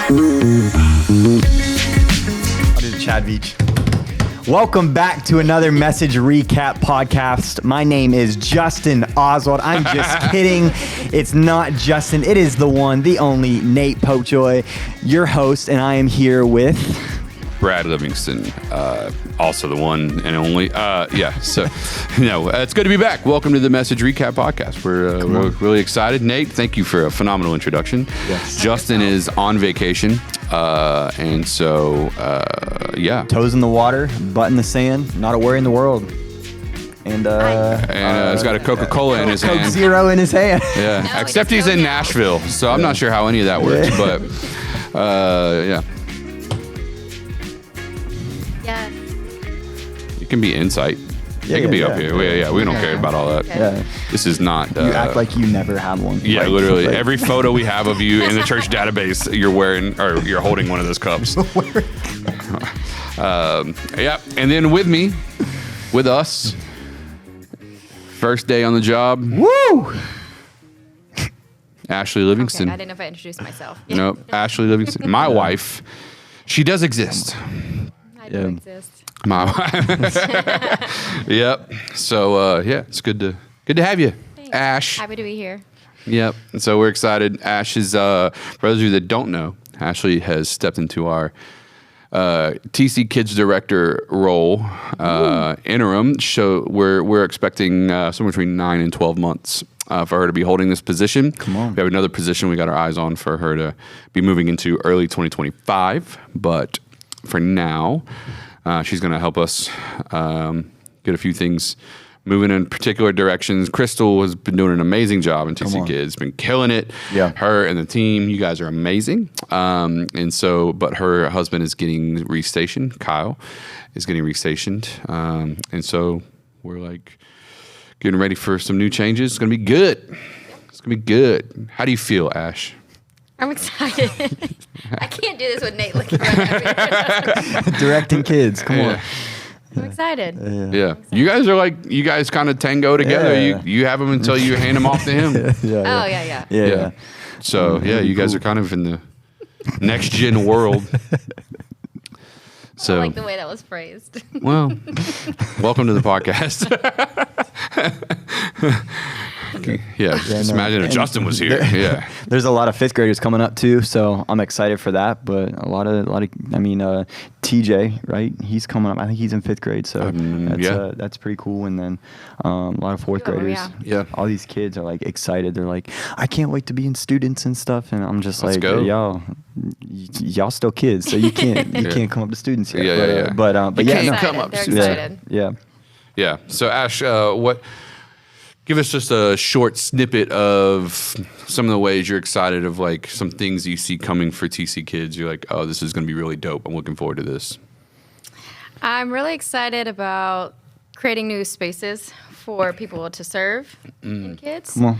do the Chad Beach. Welcome back to another Message Recap podcast. My name is Justin Oswald. I'm just kidding. It's not Justin. It is the one, the only Nate Popejoy, your host, and I am here with Brad Livingston, also the one and only. So it's good to be back. Welcome to the Message Recap podcast. We're really excited. Nate, thank you for a phenomenal introduction. Yes. Justin is on vacation, and so toes in the water, butt in the sand, not a worry in the world. And he's got a Coca-Cola in his Coke hand. Zero in his hand. Yeah, No, except he's in Nashville, so I'm not sure how any of that works, but yeah. Yeah. It can be insight. It can be up here. We don't care about all that. Okay. Yeah. This is not. You act like you never have one. Yeah, Like, literally. like- Every photo we have of you in the church database, you're wearing or you're holding one of those cups. And then with us, first day on the job, Woo! Ashley Livingston. Okay, I didn't know if I introduced myself. Nope, Ashley Livingston. My wife. She does exist. I do exist. My wife. Yep. So it's good to have you, Thanks. Ash. Happy to be here. Yep. And so we're excited. Ash is, for those of you that don't know, Ashley has stepped into our TC Kids Director role, interim. So we're expecting somewhere between 9 and 12 months for her to be holding this position. Come on. We have another position we got our eyes on for her to be moving into early 2025. But for now, she's going to help us get a few things moving in particular directions. Crystal has been doing an amazing job in TC Kids, been killing it. Yeah. Her and the team, you guys are amazing. But her husband is getting restationed. Kyle is getting restationed. And so we're like getting ready for some new changes. It's going to be good. It's going to be good. How do you feel, Ash? I'm excited. I can't do this with Nate looking right at me. Directing kids. Come on. I'm excited. Yeah. You guys kind of tango together. Yeah. You have them until you hand them off to him. Yeah. So, you guys are kind of in the next gen world. So, I like the way that was phrased. well, welcome to the podcast. Just imagine if Justin was here. Yeah. There's a lot of fifth graders coming up too, so I'm excited for that. But a lot of, TJ, right? He's coming up. I think he's in fifth grade, so that's pretty cool. And then a lot of fourth graders. Yeah. All these kids are like excited. They're like, I can't wait to be in students and stuff. And I'm just Let's go. y'all still kids, so you can't come up to students yet. But You yeah, can't come up They're soon. excited. Yeah. So Ash, give us just a short snippet of some of the ways you're excited of like some things you see coming for TC Kids. You're like, oh, this is going to be really dope. I'm looking forward to this. I'm really excited about creating new spaces for people to serve in kids. Come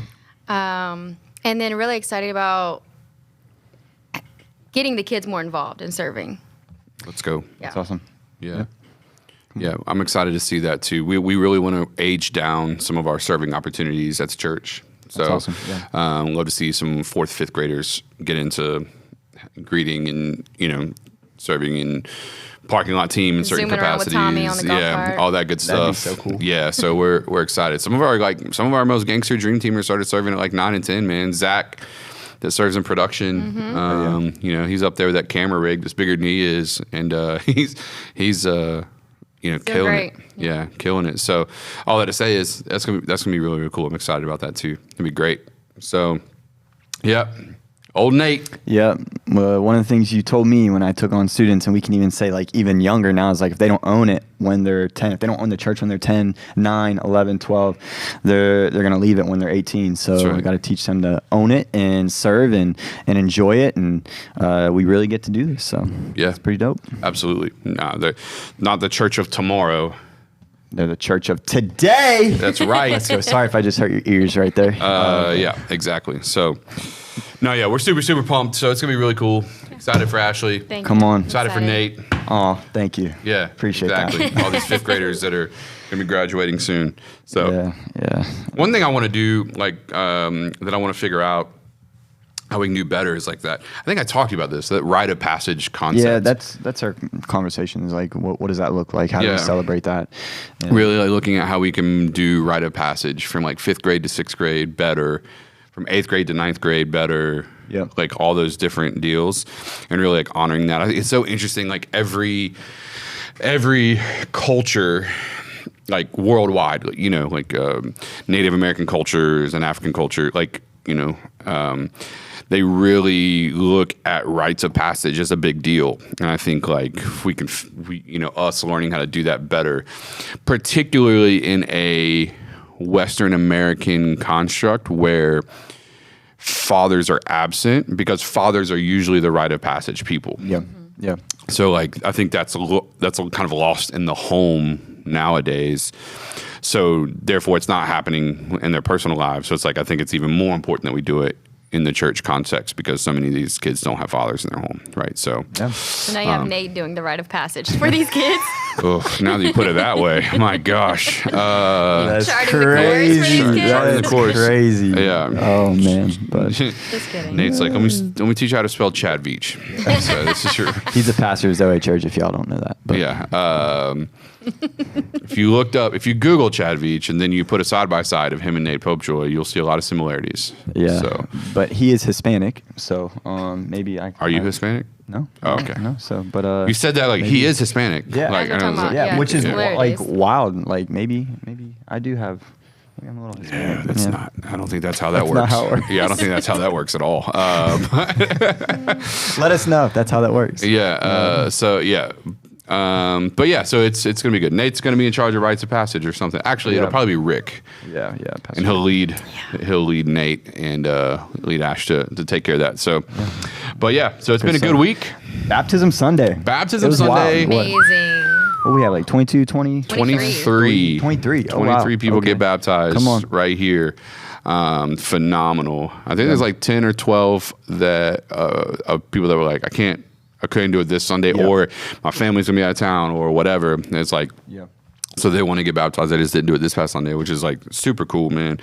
on. And then really excited about getting the kids more involved in serving. Let's go. Yeah. That's awesome. Yeah, I'm excited to see that too. We really want to age down some of our serving opportunities at the church. So, That's awesome. Yeah. love to see some 4th, 5th graders get into greeting and serving in parking lot team in certain Zooming around with capacities. Tommy on the golf cart. All that good That'd be stuff. so cool. Yeah, so we're excited. Some of our most gangster dream teamers started serving at like 9 and 10. Man, Zach, that serves in production. Mm-hmm. He's up there with that camera rig that's bigger than he is, and he's killing great. it. Yeah, killing it. So all that to say is that's gonna be really, really cool. I'm excited about that too. It'll be great. So, yeah, old Nate. Yeah. Well, one of the things you told me when I took on students, and we can even say like even younger now, is like if they don't own it when they're 10, if they don't own the church when they're 10, 9, 11, 12, they're going to leave it when they're 18. So we got to teach them to own it and serve and enjoy it. And we really get to do this. So it's pretty dope. Absolutely. No, they're not the church of tomorrow. They're the church of today. That's right. Let's go. Sorry if I just hurt your ears right there. Yeah, exactly. So, we're super, super pumped. So it's going to be really cool. Excited for Ashley. Thank Come you. on. Excited for Nate. Oh, thank you. Yeah. Appreciate exactly. that. All these 5th graders that are going to be graduating soon. So Yeah. one thing I want to do, that I want to figure out, how we can do better is like that. I think I talked to you about this, that rite of passage concept. Yeah, that's our conversation. Is like, what does that look like? How do we celebrate that? And really like looking at how we can do rite of passage from like 5th grade to 6th grade better, from 8th grade to 9th grade better. Yep. Like all those different deals, and really like honoring that. I think it's so interesting. Like every culture, like worldwide, you know, like Native American cultures and African culture, like, you know, they really look at rites of passage as a big deal. And I think like if we can, you know, us learning how to do that better, particularly in a Western American construct where fathers are absent, because fathers are usually the rite of passage people. Yeah. Yeah. So like I think that's kind of lost in the home nowadays. So therefore it's not happening in their personal lives. So it's like I think it's even more important that we do it in the church context, because so many of these kids don't have fathers in their home, right? So, so now you have Nate doing the rite of passage for these kids. Now that you put it that way, my gosh, that's crazy. That's crazy. Yeah. Oh man. But Just kidding. Nate's like, let me teach you how to spell Chad Veach. So this is your. he's a pastor of Zoe Church. If y'all don't know that. But. Yeah. If you Google Chad Veach and then you put a side by side of him and Nate Popejoy, you'll see a lot of similarities. Yeah. So, but he is Hispanic, so maybe I. Are you Hispanic? No. Oh, okay. No. So, but you said that like maybe. He is Hispanic. Yeah. Like, That's what I'm talking about. yeah, which is Similarities. like wild. Like maybe I do have. I'm a little Hispanic. Yeah, that's not. I don't think that's how that That's works. not how it works. Yeah, I don't think that's how that works at all. Let us know if that's how that works. Yeah. So yeah. But yeah, so it's gonna be good. Nate's gonna be in charge of rites of passage or something. Actually, it'll probably be Rick, Yeah. and he'll lead Nate and lead Ash to take care of that. So, but yeah, so it's been a good week. Baptism Sunday. Baptism It was Sunday. wild. What? Amazing. What we have, like 22, 20? 23. 23. Oh, wow. 23 people Okay. get baptized. Come on. Right here. Phenomenal. I think there's like 10 or 12 that of people that were like, I couldn't do it this Sunday, or my family's gonna be out of town, or whatever. And it's like, so they want to get baptized. They just didn't do it this past Sunday, which is like super cool, man.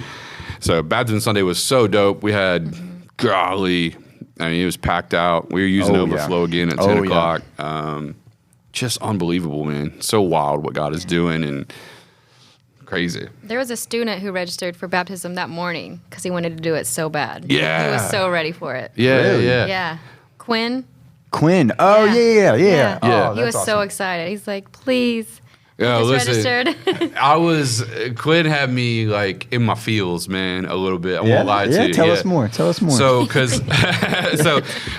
So Baptism Sunday was so dope. We had, golly, I mean, it was packed out. We were using overflow again at 10 o'clock. Just unbelievable, man. So wild what God is doing, and crazy. There was a student who registered for baptism that morning because he wanted to do it so bad. Yeah. He was so ready for it. Yeah, Really? Yeah. Quinn. Oh, yeah. Oh, He was that's so awesome. excited. He's like, please. Yeah, Just listen, registered. Quinn had me like in my feels, man, a little bit. I won't lie to you. Tell us more. So,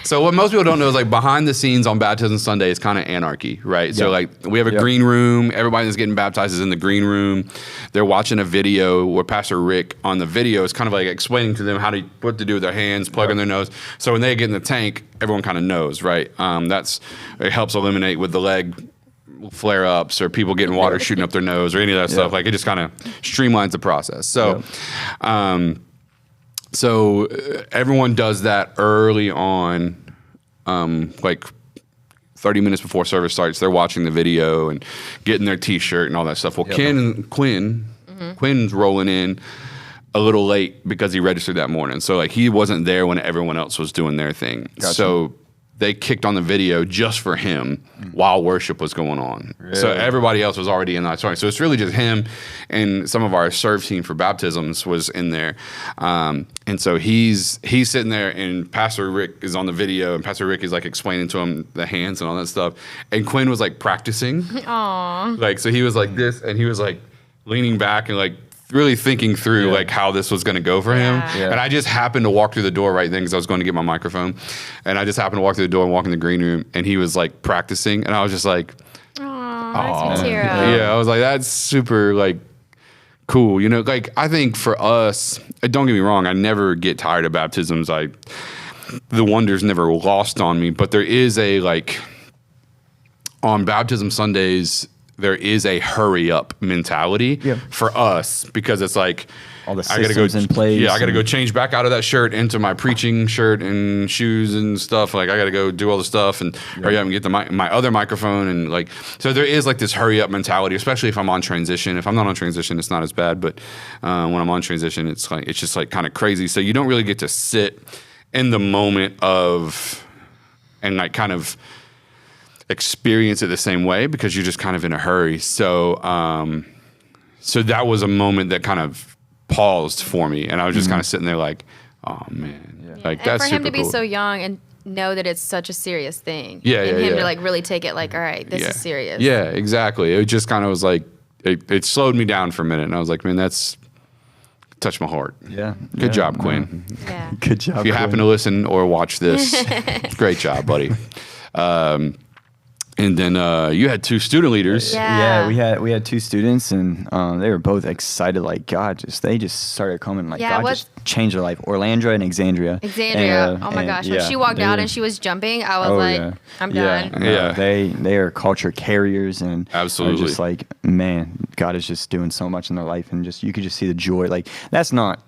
so what most people don't know is like behind the scenes on Baptism Sunday is kind of anarchy, right? So like we have a green room. Everybody that's getting baptized is in the green room. They're watching a video where Pastor Rick on the video is kind of like explaining to them what to do with their hands, plugging their nose. So when they get in the tank, everyone kind of knows, right? It helps eliminate with the leg flare-ups or people getting water shooting up their nose or any of that stuff. Like it just kind of streamlines the process. So, everyone does that early on, like 30 minutes before service starts. They're watching the video and getting their T-shirt and all that stuff. Well, Quinn's rolling in a little late because he registered that morning. So like he wasn't there when everyone else was doing their thing. Gotcha. So they kicked on the video just for him while worship was going on. Really? So everybody else was already in that song. So it's really just him, and some of our serve team for baptisms was in there. And so he's sitting there, and Pastor Rick is on the video, and Pastor Rick is like explaining to him the hands and all that stuff. And Quinn was like practicing. Aww. Like, so he was like this, and he was like leaning back and like really thinking through like how this was going to go for him. Yeah. And I just happened to walk through the door right then because I was going to get my microphone. And I just happened to walk through the door and walk in the green room, and he was like practicing. And I was just like, makes me tear up. Yeah, I was like, that's super like cool. You know, like I think for us, don't get me wrong, I never get tired of baptisms. The wonder's never lost on me, but there is a like on baptism Sundays, there is a hurry up mentality for us because it's like all the I gotta systems in place. Yeah, I gotta go change back out of that shirt into my preaching shirt and shoes and stuff. Like I gotta go do all the stuff and hurry up and get my other microphone and like so there is like this hurry up mentality, especially if I'm on transition. If I'm not on transition, it's not as bad, but when I'm on transition, it's just like kind of crazy. So you don't really get to sit in the moment of, and like kind of experience it the same way because you're just kind of in a hurry. So, so that was a moment that kind of paused for me, and I was just kind of sitting there like, oh man, like and that's for him super to be cool. so young and know that it's such a serious thing. Yeah, and yeah, him yeah. to like really take it like, all right, this is serious. Yeah, exactly. It just kind of was like, it slowed me down for a minute, and I was like, man, that's touched my heart. Yeah. Good job, Quinn. Yeah. Good job. If you happen to listen or watch this, great job, buddy. And then you had 2 student leaders. Yeah. We had 2 students, and they were both excited. Like God, they just started coming. Like God just changed their life. Orlando and Exandria. Exandria. Oh my gosh! When she walked out and she was jumping, I was like, I'm done. Yeah. They are culture carriers, and Absolutely. are just like, man, God is just doing so much in their life, and just you could just see the joy. Like that's not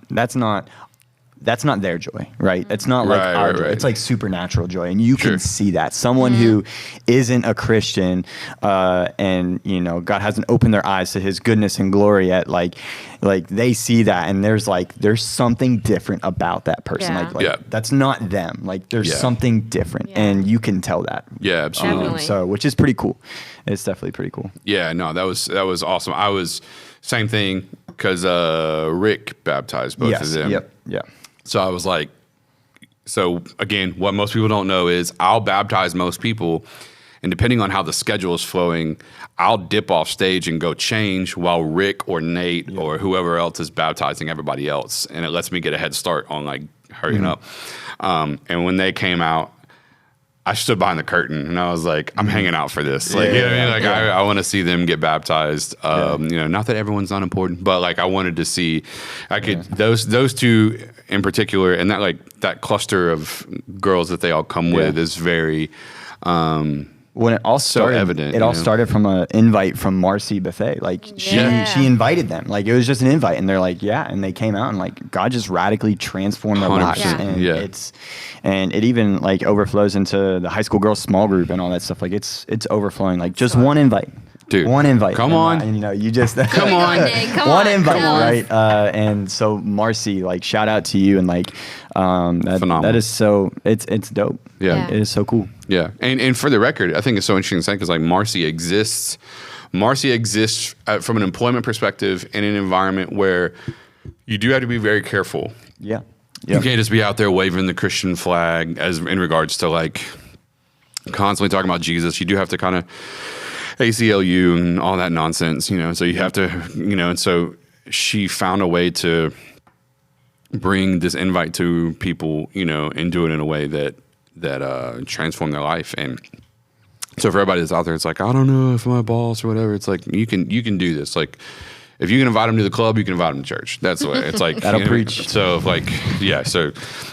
their joy, right? It's not like our joy. Right. It's like supernatural joy, and you can see that. Someone who isn't a Christian, and God hasn't opened their eyes to His goodness and glory yet. Like they see that, and there's something different about that person. Yeah. That's not them. Like there's something different, and you can tell that. Yeah, absolutely. Definitely. So, which is pretty cool. It's definitely pretty cool. Yeah, no, that was awesome. I was same thing because Rick baptized both of them. Yep. Yeah. So I was like, so again, what most people don't know is I'll baptize most people, and depending on how the schedule is flowing, I'll dip off stage and go change while Rick or Nate or whoever else is baptizing everybody else, and it lets me get a head start on like hurrying up. And when they came out, I stood behind the curtain and I was like, I'm hanging out for this. Like, you know what I mean? Like, I want to see them get baptized. Not that everyone's not important, but like I wanted to see, those 2 in particular, and that cluster of girls that they all come with is very, when it all started, evident, it all started from an invite from Marcy Bethay. Like she invited them. Like it was just an invite, and they're like, and they came out, and like God just radically transformed their lives. 100%. And it even like overflows into the high school girls small group and all that stuff. Like it's overflowing. Like just one invite. Dude, one invite. Come on. And you just come on. One invite, right? And so Marcy, like shout out to you, and like Phenomenal. that is so it's dope. Yeah. Like, it is so cool. Yeah, and for the record, I think it's so interesting to say because like Marcy exists from an employment perspective in an environment where you do have to be very careful. Yeah. You can't just be out there waving the Christian flag as in regards to like constantly talking about Jesus. You do have to kind of ACLU and all that nonsense, so you have to, and so she found a way to bring this invite to people, and do it in a way that transformed their life. And so for everybody that's out there, it's like, I don't know if my boss or whatever, it's like, you can do this. Like, if you can invite them to the club, you can invite them to church. That's the way it's like. That'll preach. So so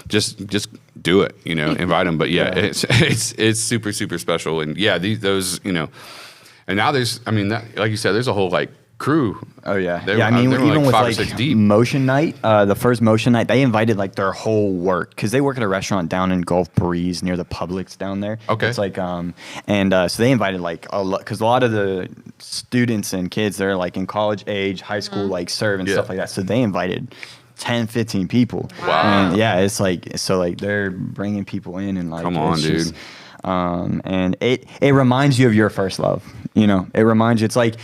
just do it, invite them. But it's super, super special. And those, and now there's, like you said, there's a whole like crew. Oh yeah. They Even were with 5 or 6 deep. motion night, the first motion night, they invited like their whole work because they work at a restaurant down in Gulf Breeze near the Publix down there. Okay. It's like so they invited like a lot because a lot of the students and kids they're like in college age, high school like serve and stuff like that. So they invited 10, 15 people. Wow. And it's like so like they're bringing people in and like Come on, dude. just, and it reminds you of your first love. It reminds you. It's like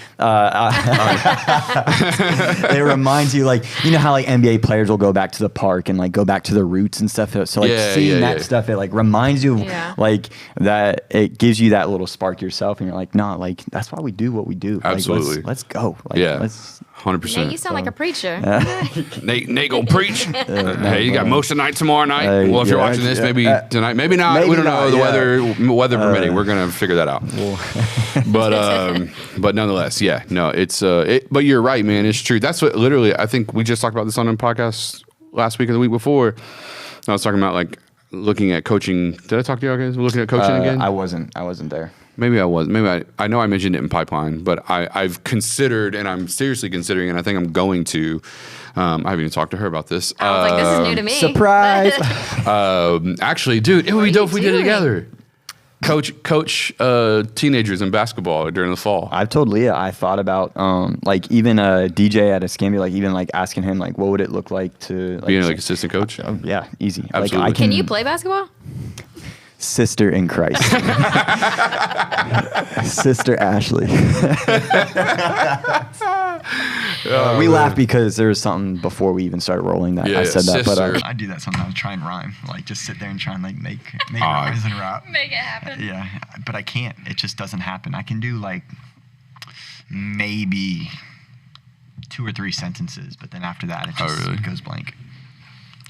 it reminds you, like how like NBA players will go back to the park and like go back to the roots and stuff. So like seeing that stuff, it like reminds you of like that. It gives you that little spark yourself, and you're like, nah, like that's why we do what we do. Absolutely. Like, let's go. Like, let's 100%. Nate, you sound like a preacher. Nate gonna preach. Hey, you got most of the night tomorrow night. Well, if you're watching this, maybe tonight, maybe not. Maybe we don't know. not, The weather permitting, we're gonna figure that out. But nonetheless, it's but you're right, man. It's true. That's what literally. I think we just talked about this on a podcast last week or the week before. I was talking about like looking at coaching. Did I talk to you guys? We're looking at coaching again. I wasn't there. Maybe I was. Maybe I know I mentioned it in Pipeline, but I've considered, and I'm seriously considering, and I think I'm going to. I haven't even talked to her about this. I was like, this is new to me. Surprise! Actually, dude, it would be dope if we did it together. coach teenagers in basketball during the fall. I've told Leah I thought about like even a DJ at Escambia, like even like asking him like what would it look like to like, Being like assistant coach. yeah, easy. Absolutely. Like I Can you play basketball? Sister in Christ. Sister Ashley. We laugh because there was something before we even started rolling that I said that, sister. but I do that sometimes. Try and rhyme, like just sit there and try and like make rhymes and rap. Make it happen. Yeah, but I can't. It just doesn't happen. I can do like maybe 2 or 3 sentences, but then after that it just goes blank,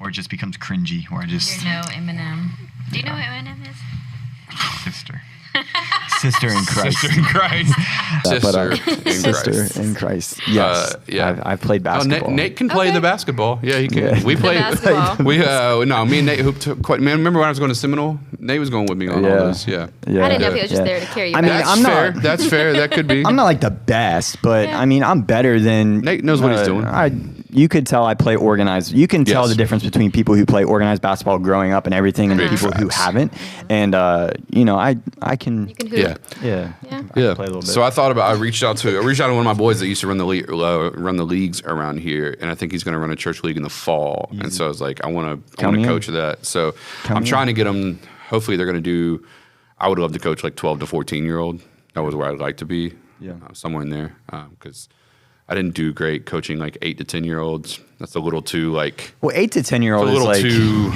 or it just becomes cringy. Or I just You know Eminem. Do you know what Eminem is? Sister in Christ. Sister in Christ. Sister in Christ. Yes. Yeah. I've played Oh, basketball. Nate can play the basketball. Yeah, he can. Yeah. We played. basketball. Me and Nate hooped quite. Man, remember when I was going to Seminole? Nate was going with me on all this. Yeah. Yeah. I didn't know if he was just there to carry you I mean, back. I'm fair. not. That's fair. That could be. I'm not like the best, but Yeah. I mean, I'm better than Nate knows what he's doing. You could tell I play organized. You can tell Yes. the difference between people who play organized basketball growing up and everything, and Big people who facts. haven't. And I can. You can hoop. Yeah. Yeah. Yeah. Yeah. play a little bit. So I thought about. I reached out to one of my boys that used to run the leagues around here, and I think he's going to run a church league in the fall. And so I was like, I want to Count me in. coach that. So Count I'm me trying in. to get them. Hopefully, they're going to do. I would love to coach like 12 to 14-year-old. That was where I'd like to be. Yeah. Somewhere in there, because I didn't do great coaching like 8 to 10-year-olds. That's a little too like. Well, 8 to 10-year-old A is little like too.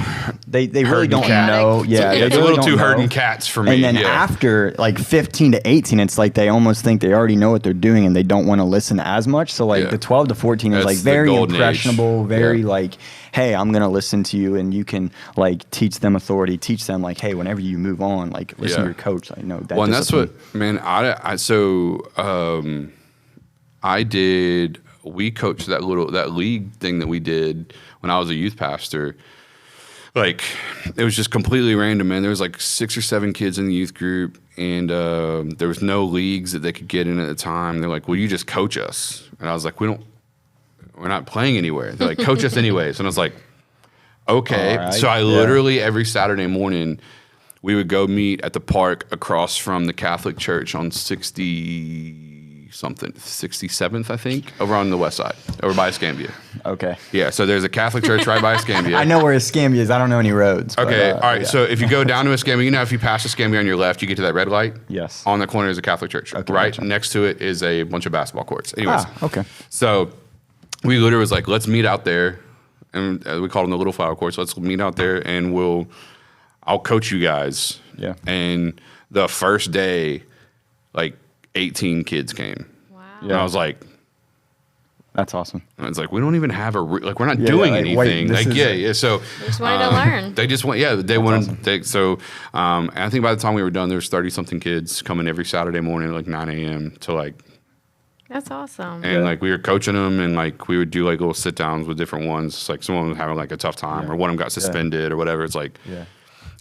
they really herding don't cat. know. Yeah, they It's a really little don't too know. herding cats for me. And then yeah. after like 15 to 18, it's like they almost think they already know what they're doing and they don't want to listen as much. So like Yeah. the 12 to 14 is That's like the very golden age. impressionable, very Yeah. like, hey, I'm going to listen to you, and you can like teach them authority, teach them like, hey, whenever you move on, like listen to Yeah. your coach. Like, no, that Well, and that's discipline. what, man, I did, we coached that league thing that we did when I was a youth pastor. Like, it was just completely random, man. There was like 6 or 7 kids in the youth group, and there was no leagues that they could get in at the time. They're like, well, you just coach us. And I was like, we're not playing anywhere. They're like, coach us anyways. And I was like, okay. All right. So I Yeah. literally every Saturday morning, we would go meet at the park across from the Catholic Church on 67th, I think, over on the west side, over by Escambia. Okay. Yeah, so there's a Catholic church right by Escambia. I know where Escambia is. I don't know any roads. but, Okay, all right. yeah. So if you go down to Escambia, you know, if you pass Escambia on your left, you get to that red light. Yes. On the corner is a Catholic church. Okay, Right gotcha. next to it is a bunch of basketball courts. Anyways. Okay. So we literally was like, let's meet out there, and we called them the Little Flower Courts. Let's meet out there, and I'll coach you guys. Yeah. And the first day, like 18 kids came. Wow. And I was like, That's awesome. and it's like, we don't even have we're not Yeah, doing yeah, like, wait, anything. this Like, is- yeah. So Just wanted to learn. they just went, they wanted, and I think by the time we were done, there was 30-something kids coming every Saturday morning at like 9 a.m. to like, That's awesome. and like we were coaching them, and like we would do like little sit downs with different ones. Like someone was having like a tough time, Yeah. or one of them got suspended or whatever. It's like, Yeah.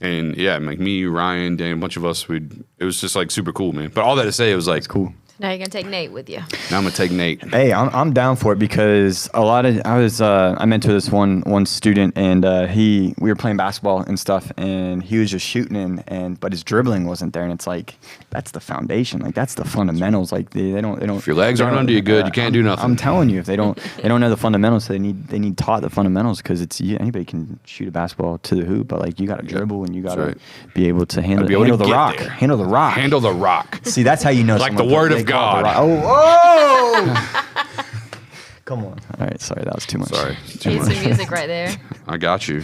and like me, Ryan, Dan, a bunch of us, it was just like super cool, man. But all that to say, it was like, It's cool. Now you're gonna take Nate with you. now I'm gonna take Nate. Hey, I'm down for it because I mentored this one student, and we were playing basketball and stuff, and he was just shooting but his dribbling wasn't there, and it's like that's the foundation, like that's the fundamentals. Like they don't. If your legs aren't under you good, you can't do nothing. I'm telling you, if they don't know the fundamentals, they need taught the fundamentals, because anybody can shoot a basketball to the hoop, but like you got to dribble, and you got to right. be able to handle be able to the get rock, there. handle the rock. Handle the rock. See, that's how you know. Like someone the word they of call it the God. rock. Oh! Come on. All right, sorry, that was too much. Sorry, too Need much. some music right there. I got you.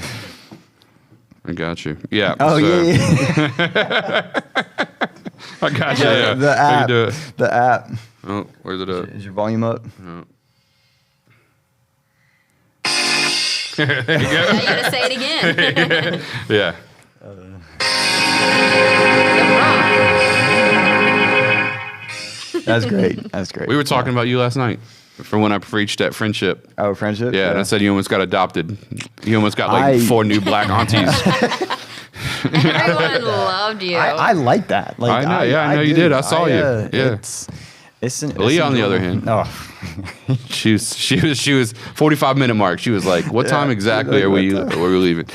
Yeah. Oh so- yeah. I got you. Yeah. The We can app. do it. The app. Oh, where's it at? Is your volume up? Now you gotta say it again. Yeah. That's great. That's great. We were talking about you last night from when I preached at Friendship. Oh, friendship. Yeah, and I said you almost got adopted. You almost got like I- 4 new black aunties. Everyone loved you. I like that. Like I know, yeah, I know you do. did. I saw you. Yeah. It's Leah, on the other hand. Oh, She was 45-minute mark. She was like, "What time exactly are we leaving?"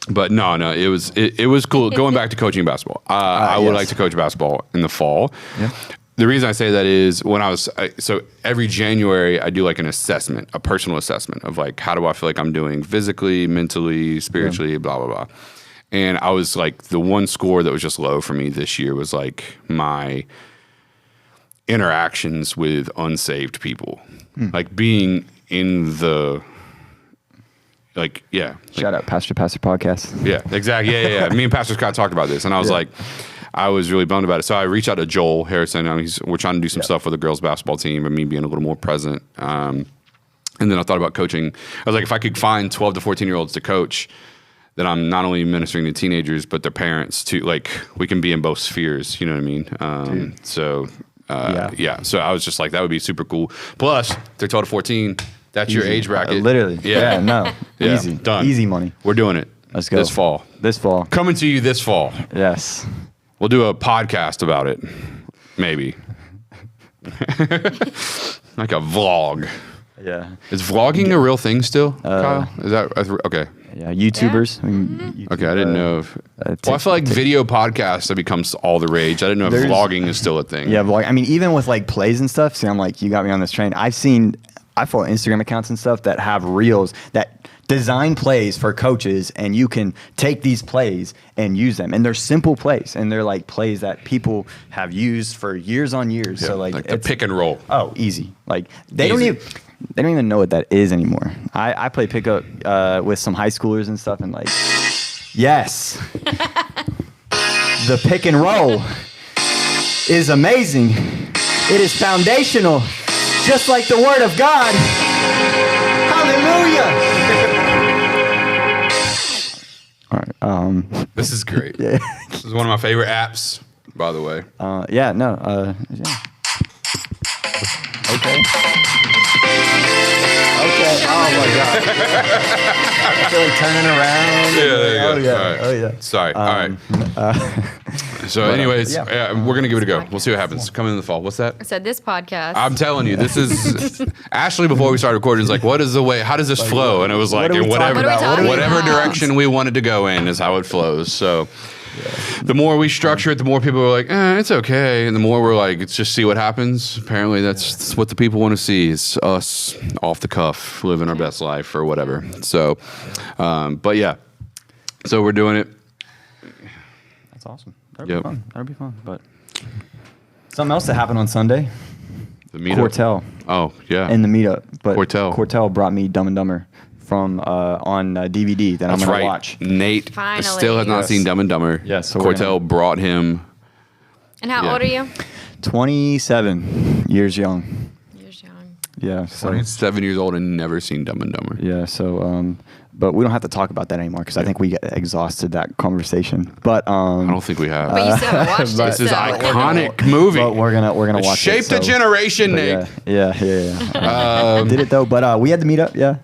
But no, it was cool. Going back to coaching basketball, I would like to coach basketball in the fall. Yeah. The reason I say that is when so every January I do like an assessment, a personal assessment of like, how do I feel like I'm doing physically, mentally, spiritually, blah, blah, blah. And I was like, the one score that was just low for me this year was like my interactions with unsaved people, like being in the, like, yeah. Shout out Pastor podcast. Yeah, exactly. Yeah. Me and Pastor Scott talked about this, and I was like, I was really bummed about it. So I reached out to Joel Harrison. We're trying to do some stuff with the girls basketball team and me being a little more present. And then I thought about coaching. I was like, if I could find 12 to 14-year-olds to coach, then I'm not only ministering to teenagers, but their parents too. Like, we can be in both spheres, you know what I mean? So I was just like, that would be super cool. Plus, they're 12 to 14. That's your age bracket. Literally. Yeah, no. Yeah, Easy. done. Easy money. We're doing it. Let's go. This fall. Coming to you this fall. Yes. We'll do a podcast about it. Maybe. Like a vlog. Yeah. Is vlogging a real thing still, Kyle? Is that okay? Yeah, YouTubers. Yeah. I mean, YouTube, Okay, I didn't know if. Well, I feel like video podcasts have become all the rage. I didn't know if vlogging is still a thing. Yeah, vlog. I mean, even with like plays and stuff. See, I'm like, you got me on this train. I follow Instagram accounts and stuff that have reels that design plays for coaches, and you can take these plays and use them. And they're simple plays, and they're like plays that people have used for years on years. Yeah, so like the pick and roll. Oh, easy. Like they don't even know what that is anymore. I play pickup with some high schoolers and stuff, and like, yes, the pick and roll is amazing. It is foundational, just like the Word of God. Hallelujah. All right. This is great. Yeah. This is one of my favorite apps, by the way. Yeah. Okay. Oh my God. I feel like turning around. Yeah, there you go. Oh yeah. All right. Oh yeah. Sorry. All right. So, anyways, we're gonna give it a go. We'll see what happens. Coming in the fall. What's that? I said this podcast. I'm telling you, this is Ashley. Before we started recording, is like, what is the way? How does this flow? And it was like, what are we talking about? whatever direction we wanted to go in is how it flows. So. The more we structure it, the more people are like, it's okay. And the more we're like, let's just see what happens. Apparently, that's what the people want to see is us off the cuff, living our best life or whatever. So, but yeah. So we're doing it. That's awesome. That'll be fun. But something else that happened on Sunday. The meetup. Cortel. Oh, yeah. In the meetup. But Cortel brought me Dumb and Dumber from on DVD that I'm going to watch. Nate Finally. still has not seen Dumb and Dumber. Yes. So Cortel brought him. And how old are you? 27 years young. Years young. Yeah. So 27 years old and never seen Dumb and Dumber. yeah. So but we don't have to talk about that anymore because I think we exhausted that conversation. But I don't think we have. But you still haven't watched it. This is so- iconic movie. But we're gonna It watch shaped it. a generation, Nate. Yeah. Did it though? But we had the meetup. Yeah.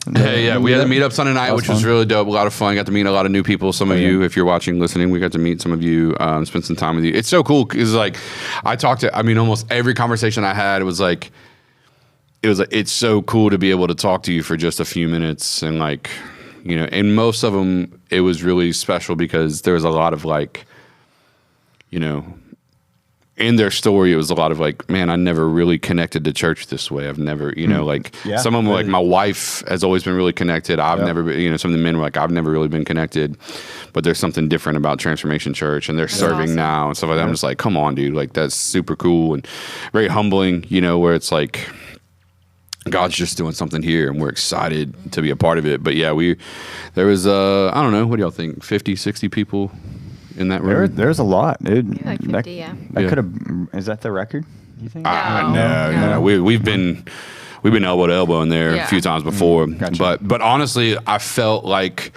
We had a meetup Sunday night, which was really dope. A lot of fun. Got to meet a lot of new people. Some of you, if you're watching, listening, we got to meet some of you, spend some time with you. It's so cool because like almost every conversation I had was like, it's so cool to be able to talk to you for just a few minutes and like, and most of them, it was really special because there was a lot of like, in their story, it was a lot of like, man, I never really connected to church this way. I've never, some of them were like, my wife has always been really connected. I've never been, some of the men were like, I've never really been connected, but there's something different about Transformation Church and they're serving now and stuff like that. I'm just like, come on, dude. Like, that's super cool and very humbling, where it's like, God's just doing something here and we're excited to be a part of it. But yeah, there was, I don't know, what do y'all think? 50, 60 people in that room? There's a lot, dude. Like 50, yeah. That could have, is that the record, you think? No. We've been elbow to elbow in there a few times before. Gotcha. But honestly, I felt like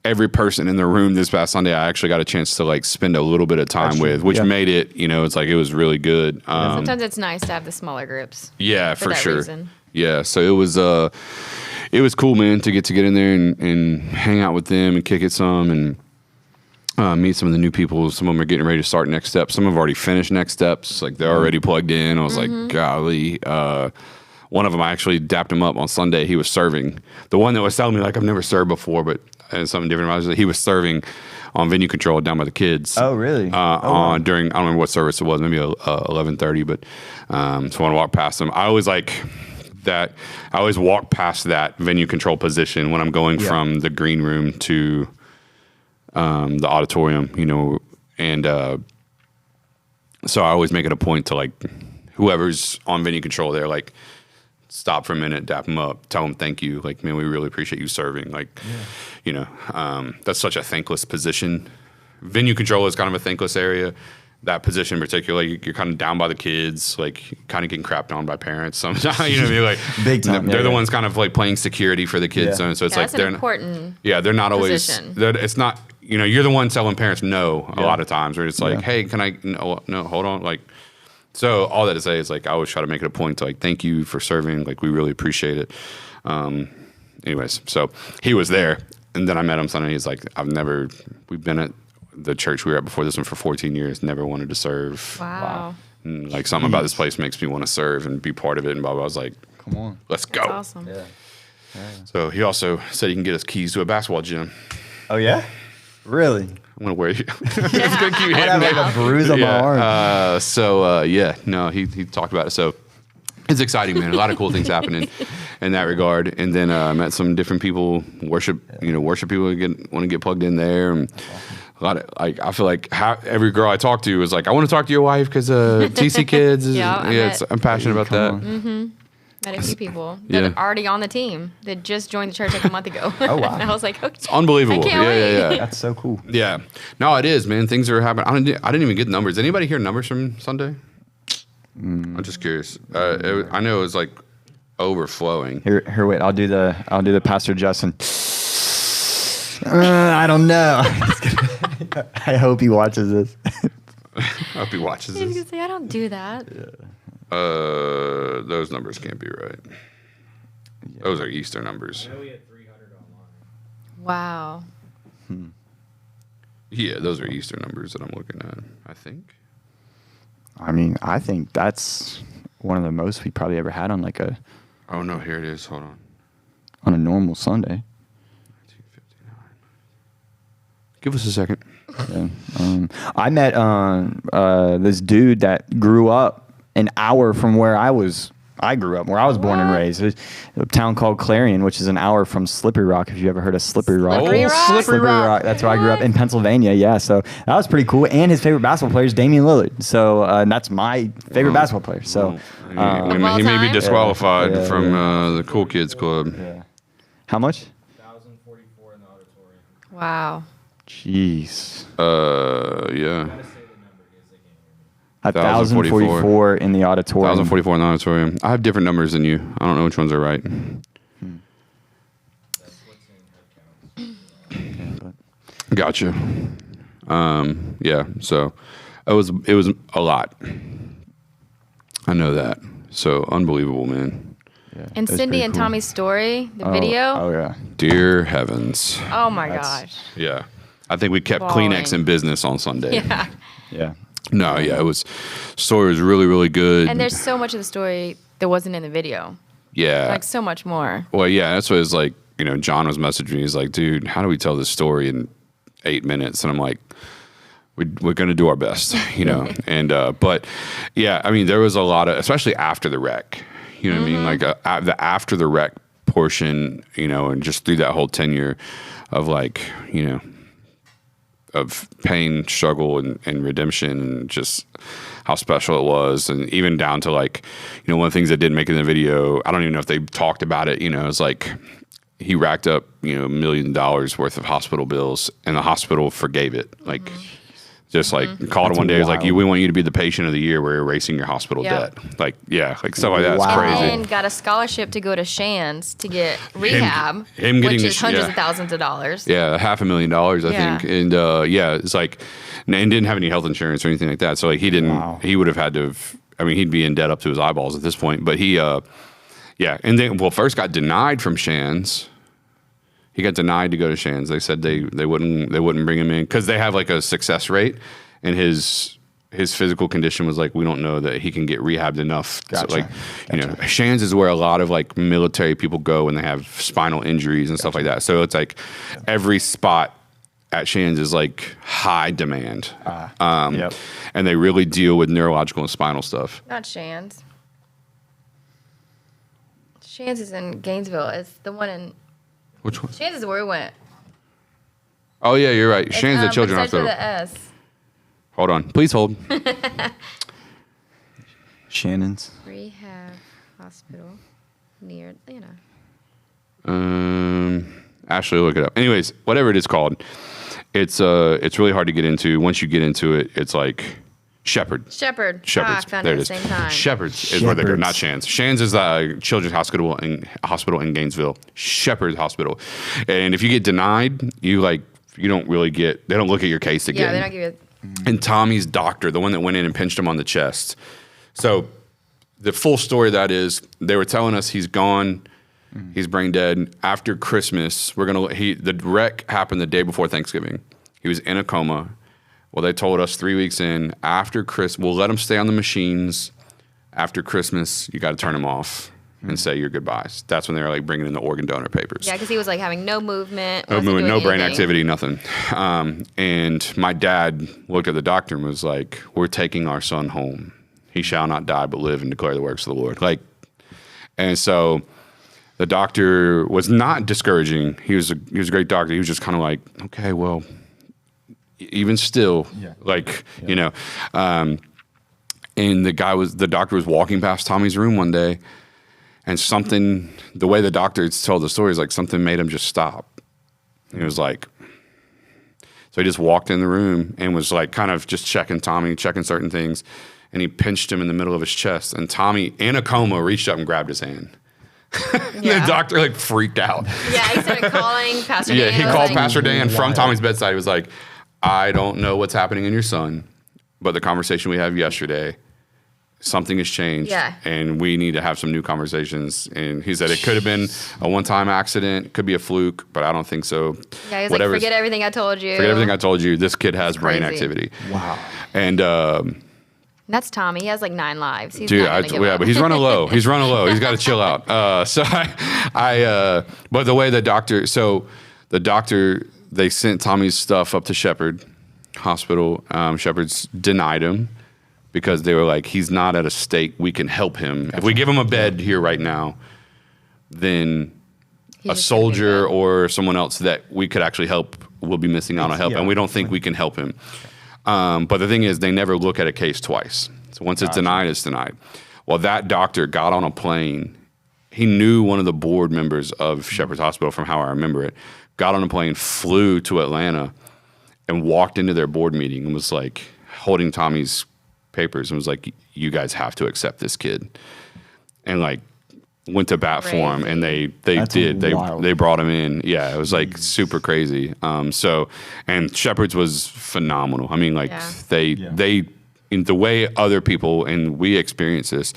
every person in the room this past Sunday, I actually got a chance to like spend a little bit of time with, which made it, it's like, it was really good. Sometimes it's nice to have the smaller groups. Yeah, for sure. Reason. Yeah, so it was cool, man, to get in there and hang out with them and kick it some and meet some of the new people. Some of them are getting ready to start Next Steps. Some have already finished Next Steps. Like, they're already plugged in. I was like, golly. One of them, I actually dapped him up on Sunday. He was serving. The one that was telling me, like, I've never served before, but and something different about it. He was serving on venue control down by the kids. Oh, really? On during, I don't remember what service it was, maybe 11:30, but so when I walked past him, I always walk past that venue control position when I'm going from the green room to the auditorium, and so I always make it a point to like whoever's on venue control there, like stop for a minute, dap them up, tell them thank you. Like, man, we really appreciate you serving. Like, that's such a thankless position. Venue control is kind of a thankless area. That position in particular, you're kind of down by the kids, like kind of getting crapped on by parents sometimes. You know what I mean? Like, big time. They're the ones kind of like playing security for the kids. Yeah. So it's like that's an important. Yeah, they're not always. Position. It's not. You're the one telling parents no a lot of times. Where it's like, hey, can I? No, hold on. Like, so all that to say is like I always try to make it a point to like thank you for serving. Like we really appreciate it. Anyways, so he was there, and then I met him Sunday. He's like, we've been at the church we were at before this one for 14 years, never wanted to serve. Wow. And like something about this place makes me want to serve and be part of it. And blah, blah. I was like, come on, let's go. That's awesome. Yeah. So he also said he can get us keys to a basketball gym. Oh, yeah? Really? I'm going to wear you. It's going to keep I hitting have me. like a bruise on my arm. He talked about it. So it's exciting, man. A lot of cool things happening in that regard. And then met some different people, worship people want to get plugged in there. And a lot of I feel like every girl I talk to is like, I want to talk to your wife because TC Kids. I'm passionate about that. Mm-hmm. Met a few people that are already on the team that just joined the church like a month ago. Oh, wow. And I was like, okay. It's unbelievable. I can't wait. Yeah. That's so cool. Yeah. No, it is, man. Things are happening. I didn't even get numbers. Did anybody hear numbers from Sunday? I'm just curious. I know it was like overflowing. Here, wait. I'll do the Pastor Justin. I don't know. I hope he watches this. I hope he watches I was this. gonna say I don't do that. Those numbers can't be right. Yeah. Those are Easter numbers. I know we had 300 online. Wow. Yeah, those are Easter numbers that I'm looking at, I think. I mean, I think that's one of the most we probably ever had on like Oh, no, here it is. Hold on. on a normal Sunday. 1959. Give us a second. Yeah. I met this dude that grew up an hour from where I grew up, where I was born and raised. There's a town called Clarion, which is an hour from Slippery Rock, if you ever heard of Slippery Rock. Slippery Rock? Slippery Rock. That's where I grew up in Pennsylvania, yeah. So that was pretty cool. And his favorite basketball player is Damian Lillard. So that's my favorite basketball player. So he may be disqualified from the Cool Kids Club. Yeah. How much? 1,044 in the auditorium. Wow. Jeez. Yeah. Gotta say the number because they can't hear me. 1,044 in the auditorium. 1,044 in the auditorium. I have different numbers than you. I don't know which ones are right. That's what's in head count. Gotcha. Yeah. So it was a lot. I know that. So unbelievable, man. Yeah, And that's Cindy pretty and cool. Tommy's story, the video. Oh, yeah. Dear heavens. Oh my That's- gosh. Yeah. I think we kept Bawling. Kleenex in business on Sunday. Yeah. Yeah. No, yeah, story was really, really good. And there's so much of the story that wasn't in the video. yeah. Like so much more. Well, yeah, that's what it's like, John was messaging me. He's like, dude, how do we tell this story in 8 minutes? And I'm like, we're going to do our best, And, but yeah, I mean, there was a lot of, especially after the wreck, you know what I mean? Like the after the wreck portion, and just through that whole tenure of like, of pain, struggle, and redemption, and just how special it was. And even down to like, one of the things that didn't make it in the video, I don't even know if they talked about it, it's like he racked up, $1 million worth of hospital bills and the hospital forgave it. Like, just like called it one day. It was like, wild. we want you to be the patient of the year. We're erasing your hospital Yep. debt. Like, yeah, like stuff like that. It's Wow. crazy. And got a scholarship to go to Shands to get rehab, him getting which the is hundreds yeah. of thousands of dollars. Yeah, $500,000, I Yeah. think. And it's like, and didn't have any health insurance or anything like that. So like he didn't, Wow. he would have had to have, he'd be in debt up to his eyeballs at this point. But he, and then, first got denied from Shands. He got denied to go to Shands. They said they wouldn't bring him in because they have like a success rate, and his his physical condition was like, we don't know that he can get rehabbed enough. Gotcha. So like, you know, Shands is where a lot of like military people go when they have spinal injuries and stuff like that. So it's like every spot at Shands is like high demand. Yep. And they really deal with neurological and spinal stuff. Not Shands. Shands is in Gainesville. It's the one in. Which one? Shands is where we went. Oh yeah, you're right. Shands at Children's Hospital. Hospital. The S. Hold on, please hold. Shannon's. Rehab hospital near Atlanta. Ashley, look it up. Anyways, whatever it is called, it's really hard to get into. Once you get into it, it's like Shepherd. Shepherd. Shepherds. Ah, found There it it at is. the same time. Shepherds is where they go, Shepherds. not Shands. Shands is Children's Hospital in Gainesville. Shepherd Hospital. And if you get denied, you don't really get. They don't look at your case again. Yeah, they're not giving you. And Tommy's doctor, the one that went in and pinched him on the chest. So the full story of that is they were telling us he's gone, he's brain dead. After Christmas, the wreck happened the day before Thanksgiving. He was in a coma. Well, they told us 3 weeks in, after Christmas, we'll let him stay on the machines. After Christmas, you got to turn him off and say your goodbyes. That's when they were like bringing in the organ donor papers. Yeah, because he was like having no movement. No wasn't movement, doing no brain anything. activity, nothing. And my dad looked at the doctor and was like, "We're taking our son home. He shall not die, but live and declare the works of the Lord." And so the doctor was not discouraging. He was a great doctor. He was just kind of like, "Okay, well, even still, you know." And the doctor was walking past Tommy's room one day. And the way the doctor told the story is like something made him just stop. And it was like, so he just walked in the room and was like kind of just checking Tommy, checking certain things. And he pinched him in the middle of his chest. And Tommy, in a coma, reached up and grabbed his hand. Yeah. The doctor like freaked out. Yeah, he started calling Pastor Yeah, Dan. he was called like, Pastor Dan from Tommy's bedside. He was like, "I don't know what's happening in your son, but the conversation we had yesterday, something has changed, Yeah. and we need to have some new conversations." And he said it could have been a one-time accident, could be a fluke, but I don't think so. Yeah, he's Whatever's- like, forget everything I told you. Forget everything I told you. This kid has brain crazy. activity. Wow. And That's Tommy. He has like 9 lives. He's dude, not gonna give up. but he's running low. He's running low. He's got to chill out. But the way the doctor, they sent Tommy's stuff up to Shepherd Hospital. Shepherd's denied him because they were like, he's not at a state we can help him. If we give him a bed here right now, then He's a just gonna be soldier dead. or someone else that we could actually help will be missing out on help, Yeah. and we don't think we can help him. But the thing is, they never look at a case twice. So once it's denied, it's denied. Well, that doctor got on a plane. He knew one of the board members of Shepherd's Hospital from how I remember it. Got on a plane, flew to Atlanta, and walked into their board meeting and was like holding Tommy's papers and was like, "You guys have to accept this kid." And like went to bat for him, and they That's did. wild. They brought him in. Yeah, it was like super crazy. And Shepherd's was phenomenal. I mean, like Yeah. they in the way other people and we experience this,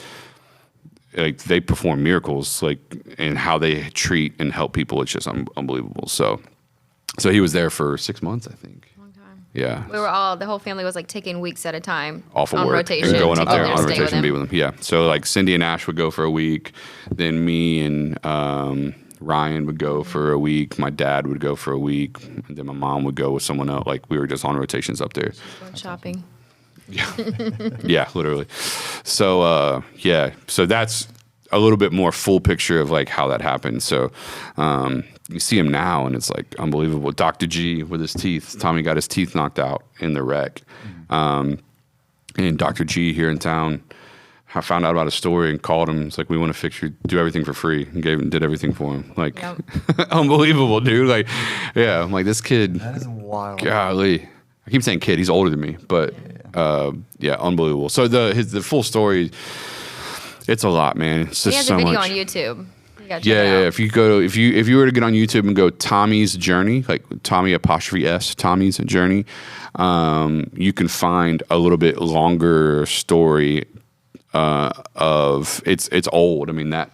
like they perform miracles, like in how they treat and help people. It's just unbelievable. So he was there for 6 months, I think. Long time. Yeah. The whole family was like taking weeks at a time Off of on work rotation. and going to up go there and on stay rotation and be him. with them. Yeah. So like Cindy and Ash would go for a week, then me and Ryan would go for a week. My dad would go for a week, and then my mom would go with someone else. Like we were just on rotations up there. Going shopping. Yeah, literally. So so that's a little bit more full picture of like how that happened. So you see him now, and it's like unbelievable. Dr. G with his teeth. Tommy got his teeth knocked out in the wreck, and Dr. G here in town. I found out about his story and called him. It's like, we want to fix your, do everything for free, and did everything for him. Like, Yep. unbelievable, dude. Like, yeah, I'm like, this kid, That is wild. golly. I keep saying kid, he's older than me, but yeah, unbelievable. So the full story, it's a lot, man. It's He just has so a video much. on YouTube. You gotta check Yeah, it yeah. out. If you were to get on YouTube and go Tommy's Journey, like Tommy apostrophe S, Tommy's Journey, you can find a little bit longer story of it's old. I mean, that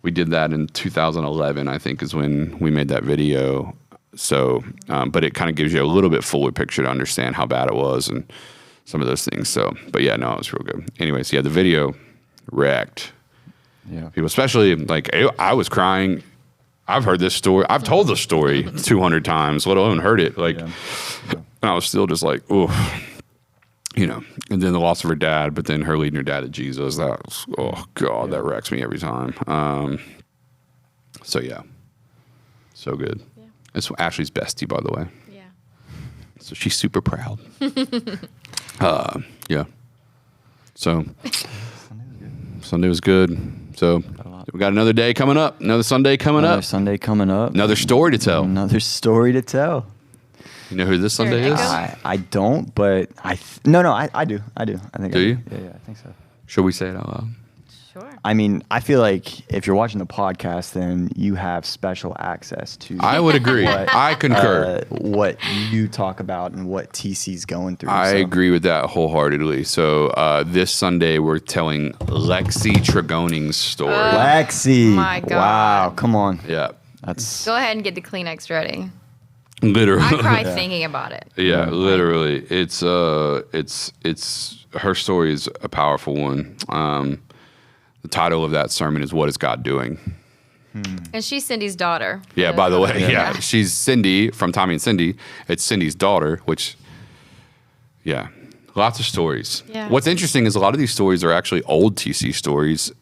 we did that in 2011, I think, is when we made that video. So, but it kind of gives you a little bit fuller picture to understand how bad it was and some of those things. So, but yeah, no, it was real good. Anyways, yeah, the video wrecked. Yeah. People, especially like I was crying. I've heard this story. I've told the story 200 times, let alone heard it. Like, Yeah. and I was still just like, oh, you know. And then the loss of her dad, but then her leading her dad to Jesus. That was, oh God, that wrecks me every time. So yeah, so good. Yeah. It's Ashley's bestie, by the way. Yeah. So she's super proud. Yeah. So Sunday was good. So we got another day coming up. Another Sunday coming Another up. Sunday coming up. Another story to tell. Another story to tell. You know who this Sunday There you is? go. I don't, but I do. I think I Do you? Yeah, I think so. Should we say it out loud? Sure. I mean, I feel like if you're watching the podcast, then you have special access to. I would agree. What, I concur. What you talk about and what TC's going through. I so. agree with that wholeheartedly. So this Sunday we're telling Lexi Tregoning's story. Lexi. My God. Wow, come on. Yeah, That's Go ahead and get the Kleenex ready. literally. I cry thinking about it. Yeah, literally. It's her story is a powerful one. The title of that sermon is "What Is God Doing?" And she's Cindy's daughter. Yeah, by the way, Yeah. yeah, she's Cindy from Tommy and Cindy. It's Cindy's daughter, which, yeah, lots of stories. Yeah. What's interesting is a lot of these stories are actually old TC stories,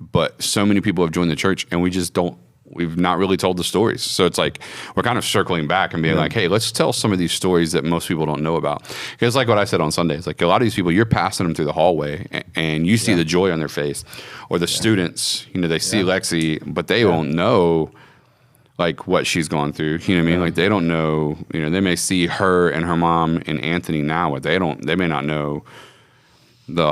but so many people have joined the church, and we've not really told the stories. So it's like we're kind of circling back and being like, hey, let's tell some of these stories that most people don't know about. Because like what I said on Sunday, it's like a lot of these people, you're passing them through the hallway and you see the joy on their face. Or the students, you know, they see Lexi, but they won't know like what she's gone through. You know what I mean? Like they don't know, you know, they may see her and her mom and Anthony now, but they may not know the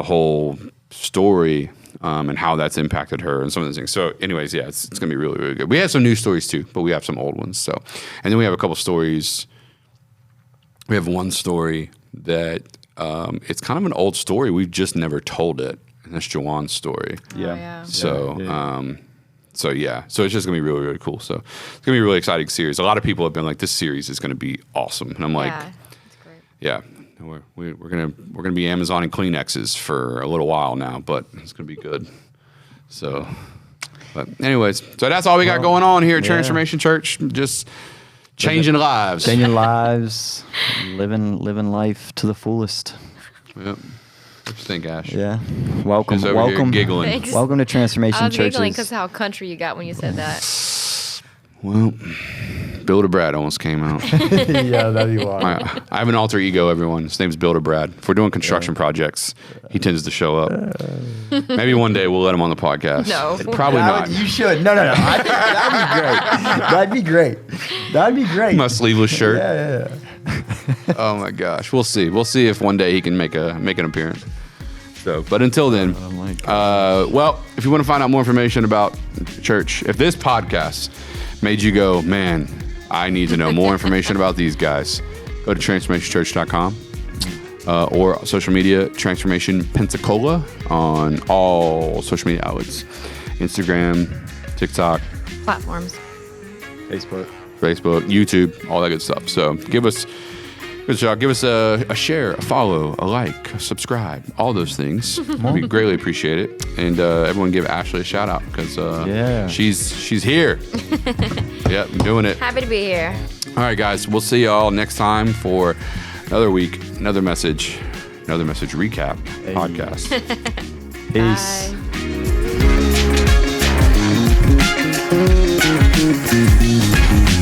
whole story. And how that's impacted her and some of those things. So anyways, yeah, it's going to be really, really good. We have some new stories too, but we have some old ones. So, and then we have a couple stories. We have one story that it's kind of an old story. We've just never told it. And that's Joanne's story. yeah. Oh, yeah. So, Yeah. So it's just going to be really, really cool. So it's going to be a really exciting series. A lot of people have been like, this series is going to be awesome. And I'm like, Yeah. It's great. yeah, we're gonna be Amazoning Kleenexes for a little while now, but it's gonna be good. So, but anyways, so that's all we got going on here at yeah. Transformation Church. Just changing lives. Changing lives, living life to the fullest. Yep. What you think, Ash? Yeah. Welcome, Just over here welcome, giggling. Thanks. welcome to Transformation I was giggling Churches. because how country you got when you said that. Well, Builder Brad almost came out. Yeah, that'd be wild. I have an alter ego, everyone. His name's Builder Brad. If we're doing construction projects, he tends to show up. Maybe one day we'll let him on the podcast. No. Probably not. You should. No. I think that'd be great. That'd be great. My sleeveless shirt. Yeah. Oh my gosh, we'll see. We'll see if one day he can make an appearance. So, but until then, well, if you want to find out more information about church, if this podcast made you go, man, I need to know more information about these guys, go to transformationchurch.com or social media, Transformation Pensacola on all social media outlets, Instagram, TikTok, Platforms. Facebook. YouTube, all that good stuff. So give us a share, a follow, a like, a subscribe, all those things. We greatly appreciate it. And everyone give Ashley a shout out because she's here. Yep, doing it. Happy to be here. All right, guys, we'll see y'all next time for another week, another message recap podcast. Peace. Bye.